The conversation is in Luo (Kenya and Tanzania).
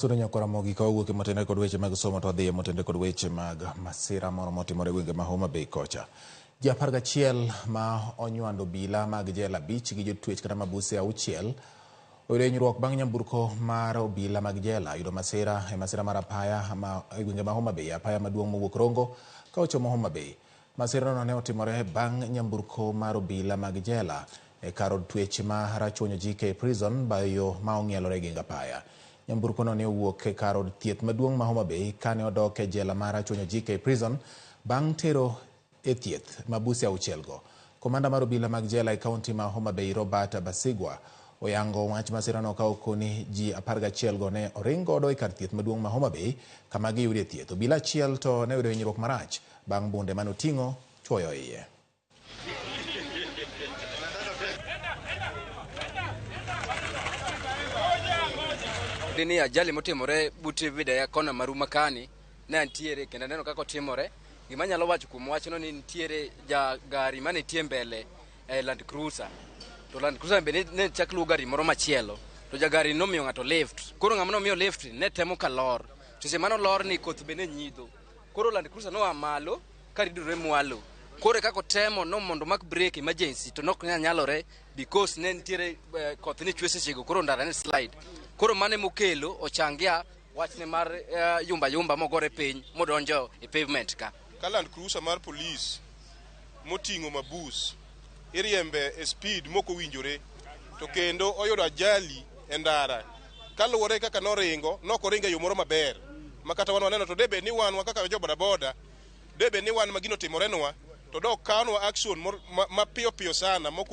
Sura nyakora mogi ka owuok motende kod weche mag somo to dhi motende kod weche mag masira moro motimore gwenge ma Homa Bay kocha. Ji 11 ma onywando obila mag jela 5 gi jotwech kata mabuse 6 oyudo hinyruok bang' nyamburko mar obila mag jela yudo masira mar apaya e gwenge ma Homa Bay, apaya maduong' mowuok Rongo ka ochomo Homa Bay. Masira no ne otimore bang' nyamburko mar obila mag jela e kar od twech ma Rachuonyo GK Prison bayo ma ong'ielore gi apaya. Nyamburko no ne owuok e kar od thieth maduong' ma Homa Bay kane odok e jela mar Rachuonyo GK Prison bang' tero e thieth mabuse 6 go. Komanda mar obila mag jela e kaunti ma Homa Bay Robert Basigwa oyango wach masira no ka okoni ji 11 go ne oring godo e kar thieth maduong' ma Homa Bay kama giyude thieth. Obila achiel to ne oyudo hinyruok marach bang' bunde mane oting'o chuoyo iye. Ni ajali motimore but Vidya kona Maruma Kani ne antiere kendo neno kako timore. Gima nyalo wacho kuom wachno ni nitiere gari mane tie mbele Land Cruiser. To Land Cruiser be ne chaklu gari moro machielo. To jagari nomiyo ng'ato lift. Koro ng'ama nomiyo lift ne temo kalor. To se mano lor ni koth be ne nyidho. Koro Land Cruiser no amalo karidore mwalo. Koro kako temo no mondo mak break emergency to nok nyalore because ne nitiere koth ni chwe sechego koro ndara ne slide. Koro mane mokelo ochangia wachne mar yumba mogore piny modonjo e pavement ka. Land Cruiser mar police moting'o mabus iriembe e speed moko winjore to kendo oyudo ajali e ndara kaluwore kaka noringo nokoringa yo moro maber makata wan waneno to debe ni wan kaka jo bodaboda debe ni wan magino timorenwa to dok kanwa action mapiyo sana moko